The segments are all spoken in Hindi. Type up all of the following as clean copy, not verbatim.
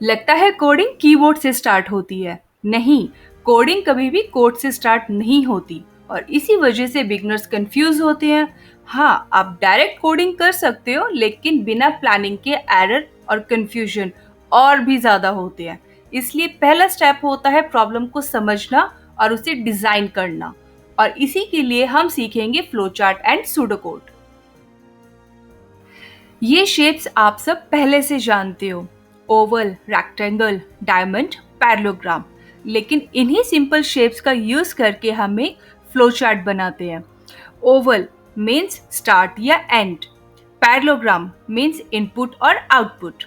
लगता है कोडिंग कीबोर्ड से स्टार्ट होती है। नहीं, कोडिंग कभी भी कोड से स्टार्ट नहीं होती और इसी वजह से बिगनर्स कंफ्यूज होते हैं। हाँ, आप डायरेक्ट कोडिंग कर सकते हो, लेकिन बिना प्लानिंग के एरर और कंफ्यूजन और भी ज़्यादा होते हैं। इसलिए पहला स्टेप होता है प्रॉब्लम को समझना और उसे डिज़ाइन करना। और इसी के लिए हम सीखेंगे फ्लो चार्ट एंड सूडोकोड। ये शेप्स आप सब पहले से जानते हो, ओवल, रेक्टेंगल, डायमंड, पैरेललोग्राम। लेकिन इन्हीं सिंपल शेप्स का यूज करके हम एक फ्लो चार्ट बनाते हैं। ओवल मीन्स स्टार्ट या एंड, पैरेललोग्राम मीन्स इनपुट और output,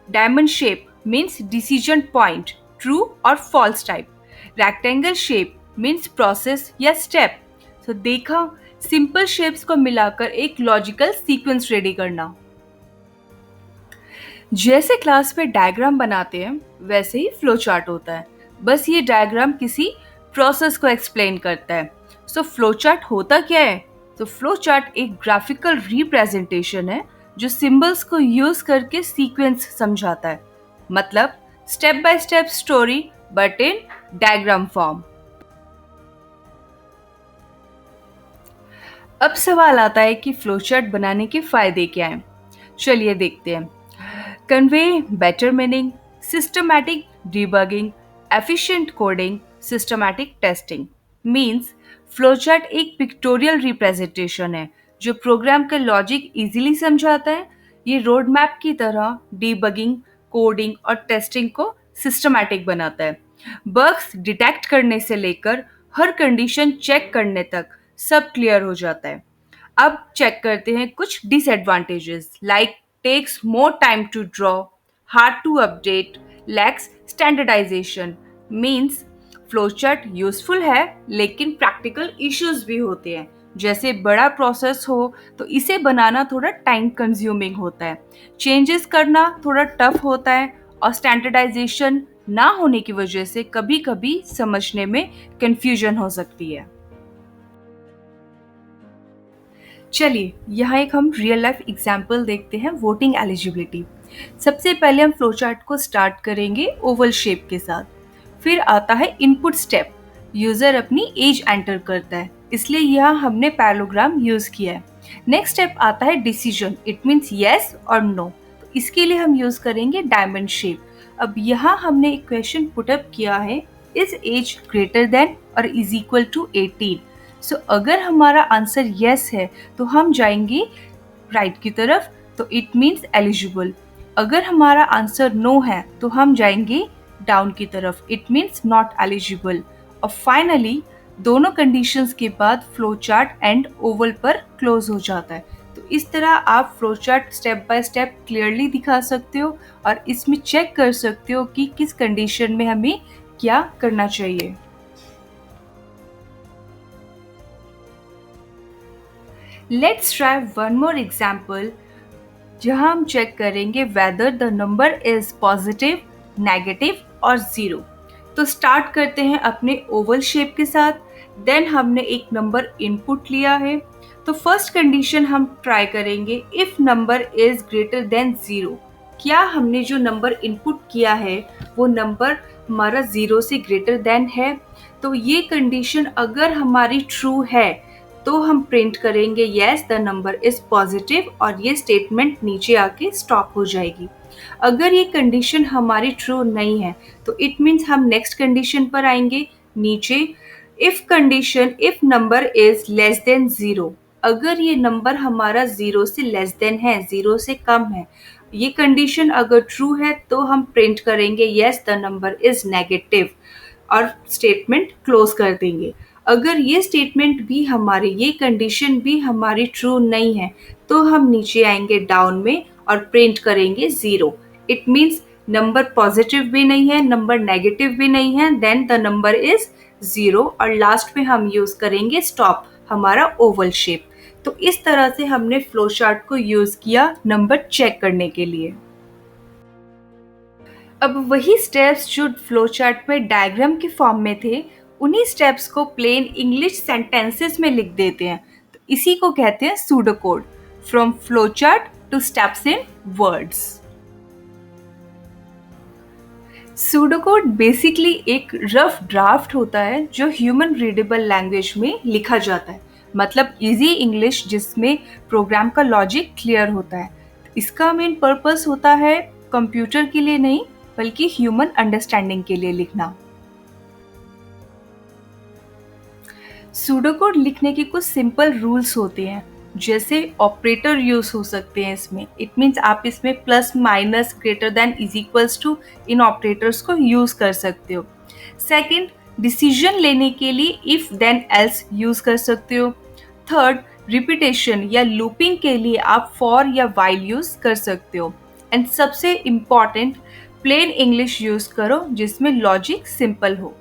diamond shape means decision point, true और false type, rectangle shape means process या स्टेप। तो देखा, सिंपल शेप्स को मिलाकर एक लॉजिकल सीक्वेंस रेडी करना। जैसे क्लास में डायग्राम बनाते हैं वैसे ही फ्लो चार्ट होता है, बस ये डायग्राम किसी प्रोसेस को एक्सप्लेन करता है। सो फ्लो चार्ट होता क्या है? तो फ्लो चार्ट एक ग्राफिकल रिप्रेजेंटेशन है जो सिंबल्स को यूज करके सीक्वेंस समझाता है, मतलब step by step story but in diagram form. अब सवाल आता है कि फ्लो चार्ट बनाने के फायदे क्या हैं। चलिए देखते हैं। Convey better meaning, systematic debugging, efficient coding, systematic testing means flowchart एक पिक्टोरियल रिप्रेजेंटेशन है जो प्रोग्राम का लॉजिक इजीली समझाता है। ये रोड मैप की तरह डीबगिंग, कोडिंग और टेस्टिंग को सिस्टमैटिक बनाता है। बग्स डिटेक्ट करने से लेकर हर कंडीशन चेक करने तक सब क्लियर हो जाता है। अब चेक करते हैं कुछ disadvantages, like takes more time to draw, hard to update, lacks standardisation. Means flowchart useful है लेकिन प्रैक्टिकल इश्यूज भी होते हैं। जैसे बड़ा प्रोसेस हो तो इसे बनाना थोड़ा टाइम कंज्यूमिंग होता है, चेंजेस करना थोड़ा टफ होता है और स्टैंडर्डाइजेशन ना होने की वजह से कभी कभी समझने में कंफ्यूजन हो सकती है। चलिए यहाँ एक हम रियल लाइफ एग्जाम्पल देखते हैं, वोटिंग एलिजिबिलिटी। सबसे पहले हम फ्लोचार्ट को स्टार्ट करेंगे ओवल शेप के साथ। फिर आता है इनपुट स्टेप, यूजर अपनी एज एंटर करता है, इसलिए यहाँ हमने पैरेललोग्राम यूज किया है। नेक्स्ट स्टेप आता है डिसीजन, इट मीन्स येस और नो, तो इसके लिए हम यूज करेंगे डायमंड शेप। अब यहाँ हमने एक क्वेश्चन पुटअप किया है, इज एज ग्रेटर देन और इज इक्वल टू 18। सो अगर हमारा आंसर यस है तो हम जाएंगे राइट की तरफ, तो इट मीन्स एलिजिबल। अगर हमारा आंसर नो है तो हम जाएंगे डाउन की तरफ, इट मीन्स नॉट एलिजिबल। और फाइनली दोनों कंडीशंस के बाद फ्लो चार्ट एंड ओवल पर क्लोज हो जाता है। तो इस तरह आप flow chart step by step clearly दिखा सकते हो और इसमें चेक कर सकते हो कि किस कंडीशन में हमें क्या करना चाहिए। Let's try one more example जहां हम चेक करेंगे whether the number is positive, negative और जीरो। तो स्टार्ट करते हैं अपने ओवल शेप के साथ। देन हमने एक नंबर इनपुट लिया है, तो फर्स्ट कंडीशन हम ट्राई करेंगे, if number is greater than zero. क्या हमने जो नंबर इनपुट किया है वो नंबर हमारा जीरो से ग्रेटर देन है? तो ये कंडीशन अगर हमारी ट्रू है तो हम प्रिंट करेंगे yes the number is positive और ये स्टेटमेंट नीचे आके स्टॉप हो जाएगी। अगर ये कंडीशन हमारी ट्रू नहीं है तो इट मीन्स हम नेक्स्ट कंडीशन पर आएंगे नीचे। If condition, if number is less than zero, अगर ये नंबर हमारा जीरो से लेस देन है, जीरो से कम है, ये कंडीशन अगर ट्रू है तो हम प्रिंट करेंगे yes the number is negative और स्टेटमेंट क्लोज कर देंगे। अगर ये स्टेटमेंट भी हमारी, ये कंडीशन भी हमारी ट्रू नहीं है तो हम नीचे आएंगे डाउन में और प्रिंट करेंगे zero. It means number positive भी नहीं है, नंबर नेगेटिव भी नहीं है, then the number is zero और लास्ट में हम यूज करेंगे स्टॉप, हमारा ओवल शेप। तो इस तरह से हमने फ्लो चार्ट को यूज किया नंबर चेक करने के लिए। अब वही स्टेप्स जो फ्लो चार्ट में डायग्राम के फॉर्म में थे, उन्हीं स्टेप्स को प्लेन इंग्लिश सेंटेंसेस में लिख देते हैं। तो इसी को कहते हैं pseudocode, from flow chart to steps in words. Pseudocode basically एक रफ ड्राफ्ट होता है जो ह्यूमन रीडेबल लैंग्वेज में लिखा जाता है, मतलब इजी इंग्लिश जिसमें प्रोग्राम का लॉजिक क्लियर होता है। इसका मेन पर्पस होता है कंप्यूटर के लिए नहीं, बल्कि ह्यूमन अंडरस्टैंडिंग के लिए लिखना। सूडोकोड लिखने के कुछ सिंपल रूल्स होते हैं, जैसे ऑपरेटर यूज हो सकते हैं इसमें। इट मीन्स आप इसमें plus minus greater than is equals to इन ऑपरेटर्स को यूज कर सकते हो। सेकंड, डिसीजन लेने के लिए इफ देन एल्स यूज कर सकते हो। थर्ड, रिपीटेशन या लूपिंग के लिए आप फॉर या वाइल यूज कर सकते हो। एंड सबसे इम्पॉर्टेंट, प्लेन इंग्लिश यूज करो जिसमें लॉजिक सिंपल हो।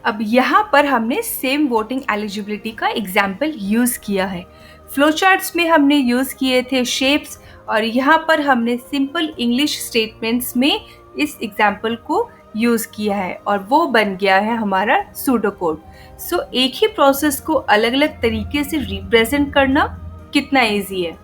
अब यहाँ पर हमने सेम वोटिंग एलिजिबिलिटी का एग्जाम्पल यूज़ किया है। फ्लो चार्ट्स में हमने यूज़ किए थे शेप्स, और यहाँ पर हमने सिंपल इंग्लिश स्टेटमेंट्स में इस एग्जाम्पल को यूज़ किया है, और वो बन गया है हमारा सूडोकोड। सो एक ही प्रोसेस को अलग अलग तरीके से रिप्रेजेंट करना कितना ईजी है।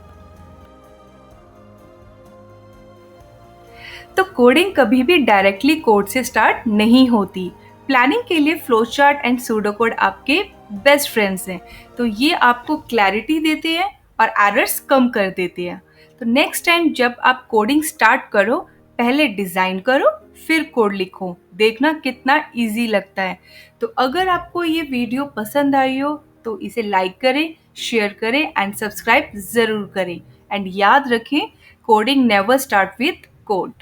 तो कोडिंग कभी भी डायरेक्टली कोड से स्टार्ट नहीं होती। प्लानिंग के लिए फ्लो चार्ट एंड सूडोकोड आपके बेस्ट फ्रेंड्स हैं। तो ये आपको क्लैरिटी देते हैं और एरर्स कम कर देते हैं। तो नेक्स्ट टाइम जब आप कोडिंग स्टार्ट करो, पहले डिज़ाइन करो फिर कोड लिखो, देखना कितना इजी लगता है। तो अगर आपको ये वीडियो पसंद आई हो तो इसे लाइक करें, शेयर करें एंड सब्सक्राइब ज़रूर करें। एंड याद रखें, coding never start with code.